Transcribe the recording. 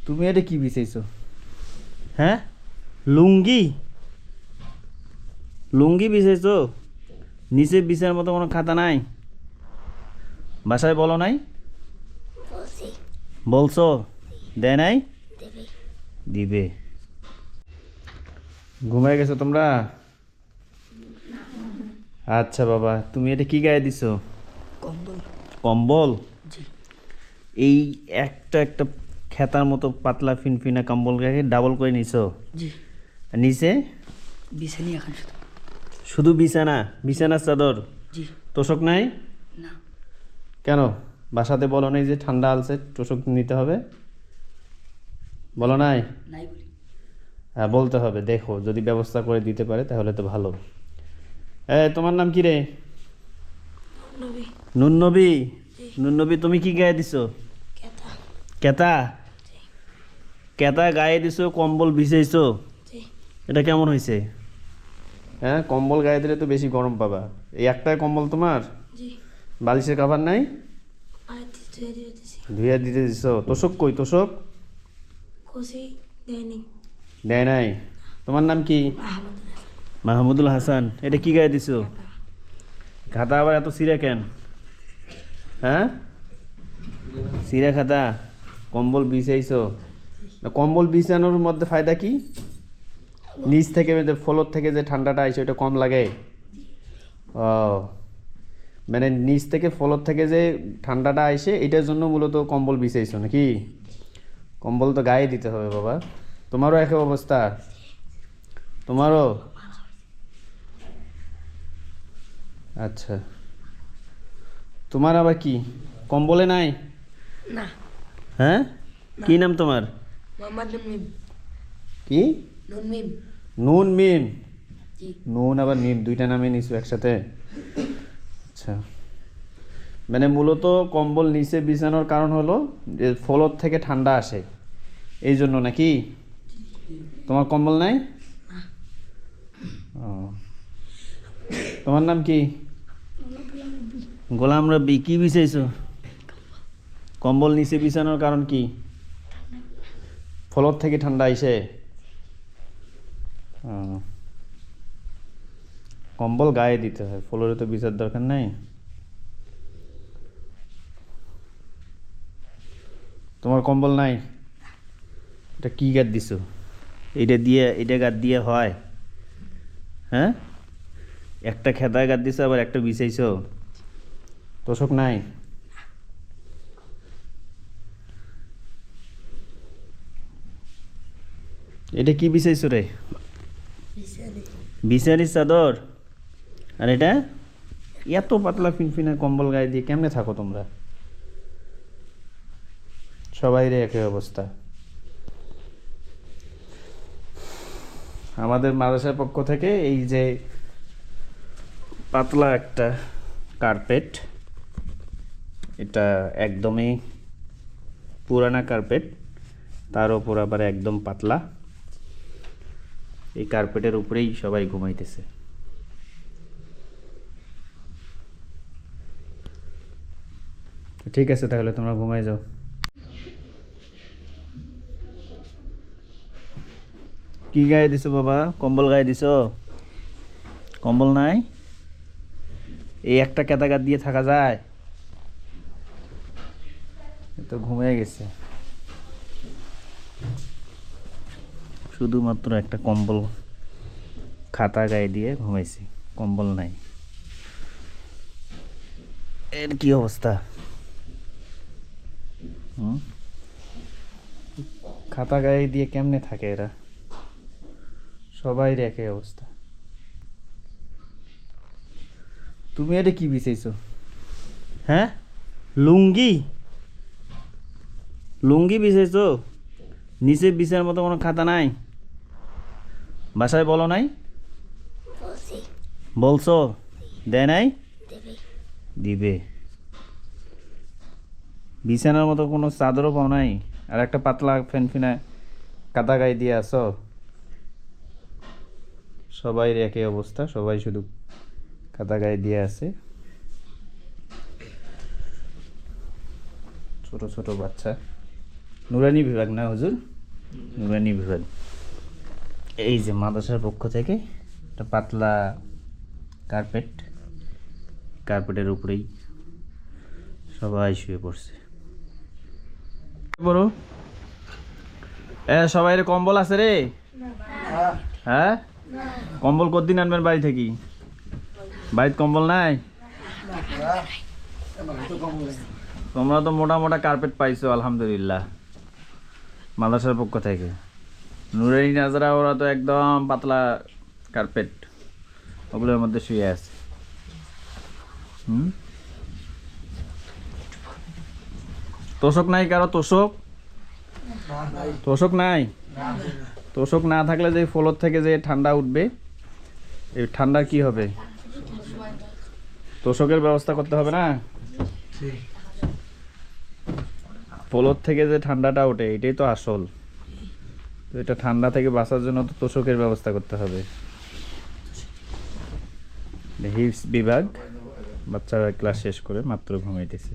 তুমি এটা কি বিছাইছো? হ্যাঁ, লুঙ্গি লুঙ্গি বিছাইছো? নিচে বিছার মতো কোনো খাতা নাই? বাসায় বলো নাই? বলছি বলছো? দেয় নাই? দেবে দিবে। ঘুমায় গেছো তোমরা? আচ্ছা বাবা, তুমি এটা কি গায়ে দিছো? কম্বল। কম্বল? জি এই একটা একটা খেতার মতো পাতলা ফিনফিনা কম্বল গায়ে ডাবল করে নিছো? জি আর নিচে? বিছানি এখন শুধু। শুধু বিছানা, বিছানার চাদর, জি তোষক নাই? না কেন? বাসাতে বলো নাই যে ঠান্ডা আলছে, তোষক নিতে হবে? বলো নাই? নাই বলি। হ্যাঁ বলতে হবে, দেখো যদি ব্যবস্থা করে দিতে পারে তাহলে তো ভালো। তোমার নাম কি রে? নবী। নুননবী? জি নুননবী, তুমি কি গায়ে দিছো? কেতা। কেতা? জি কেতা গায়ে দিছো, কম্বল বিছাইছো? জি এটা কেমন হয়েছে? হ্যাঁ, কম্বল গায়ে দিলে তো বেশি গরম পাবা। এই একটাই কম্বল তোমার? জি বালিশের কাভার নাই? আর ধুয়ে দিয়ে দিছি। ধুইয়া দিতে দিছো? তোষক কই তোষক? খুশি দেয়নি। দেয় নাই? তোমার নাম কি? আহমদ মাহমুদুল হাসান। এটা কি গায়ে দিছো? কেতা। খাতা আবার এত সিরা কেন? হ্যাঁ, সিরা খাতা? কম্বল বিছাইছো? না, কম্বল বিছানোর মধ্যে ফায়দা কি? নিচ থেকে ফ্লোর থেকে যে ঠান্ডাটা আসে ওটা কম লাগে? ও, মানে নিচ থেকে ফ্লোর থেকে যে ঠান্ডাটা আসে এটার জন্য মূলত কম্বল বিছাইছো নাকি? কম্বল তো গায়ে দিতে হবে বাবা। তোমারও একই অবস্থা? তোমারও? আচ্ছা, তোমার আবার কি কম্বলে নাই? না হ্যাঁ, কি নাম তোমার? মোহাম্মদ নুনমিম। কি? নুনমিম। নুন মিম? জি নুন আবার মিম দুইটা নামে নিছো একসাথে? আচ্ছা, মানে মূলত কম্বল নিচে বিছানোর কারণ হলো যে ফ্লোর থেকে ঠান্ডা আসে, এই জন্য নাকি? তোমার কম্বল নাই? ও, তোমার নাম কি? গোলাম রব্বি। কি বিছাইছো? কম্বল নিচে বিছানোর কারণ কি? ফ্লোর থেকে ঠান্ডা আইসে? ও, কম্বল গায়ে দিতে হয়, ফ্লোরে তো বিছার দরকার নাই। তোমার কম্বল নাই? এটা কি গাদ দিছো? এটা গাদ দিয়ে হয়? হ্যাঁ, একটা খেদায় গাদ দিছো আবার একটা বিছাইছো? তোষক নাই? এটা কি বিছাইছো রে? বিছানি। বিছানির চাদর? আর এটা এত পাতলা ফিনফিনা কম্বল গায়ে দিয়ে কেমনে থাকো তোমরা? সবাইরে একই অবস্থা। আমাদের মাদ্রাসার পক্ষ থেকে এই যে পাতলা একটা কার্পেট, এটা একদমই পুরানা কার্পেট, তার ওপর আবার একদম পাতলা, এই কার্পেটের উপরেই সবাই ঘুমাইতেছে। ঠিক আছে, তাহলে তোমরা ঘুমাই যাও। কি গায়ে দিছো বাবা? কম্বল গায়ে দিছো? কম্বল নাই? এই একটা ক্যাতাগার দিয়ে থাকা যায়? এ তো ঘুমিয়ে গেছে। শুধুমাত্র একটা কম্বল খাতা গায়ে দিয়ে ঘুমাইছি, কম্বল নাই। এর কি অবস্থা? হুম, খাতা গায়ে দিয়ে কেমনে থাকে এরা? সবাই একই অবস্থা। তুমি এটা কি বিছাইছো? হ্যাঁ, লুঙ্গি? লুঙ্গি বিছাইছো? নিচে বিছার মতো কোনো খাতা নাই? বাসায় বলো নাই? বলছি বলছো? দেয় নাই? দেবে দিবে। বিছানার মতো কোনো চাদরও পাও নাই? আর একটা পাতলা ফেনফিনা কাদা গায়ে দিয়ে আসো? সবাই একই অবস্থা, সবাই শুধু কাদা গায়ে দিয়ে আছে। ছোট ছোট বাচ্চা। নুরানি বিভাগ না হুজুর, নুরানি বিভাগ। এই যে মাদ্রাসার পক্ষ থেকে একটা পাতলা কার্পেট, কার্পেটের উপরেই সবাই শুয়ে পড়ছে। বড় সবাই কম্বল আছে রে? হ্যাঁ, কম্বল কতদিন আনবেন বাড়ি থেকে? বাড়িতে কম্বল নাই? তোমরা তো মোটা মোটা কার্পেট পাইছো আলহামদুলিল্লাহ মাদ্রাসার পক্ষ থেকে। নুরানি নাজরা ওরা তো একদম পাতলা কার্পেট, ওগুলোর মধ্যে শুয়ে আছে। তোষক নাই কারো? তোষক তোষক নাই? তোষক না থাকলে যে ফ্লোর থেকে যে ঠান্ডা উঠবে, এই ঠান্ডার কি হবে? তোষকের ব্যবস্থা করতে হবে না? ফ্লোর থেকে যে ঠান্ডাটা ওঠে এটাই তো আসল। তো এটা ঠান্ডা থেকে বাঁচার জন্য তো তোষকের ব্যবস্থা করতে হবে। হিপস বিভাগ, বাচ্চারা ক্লাস শেষ করে মাত্র ঘুমাইতেছে।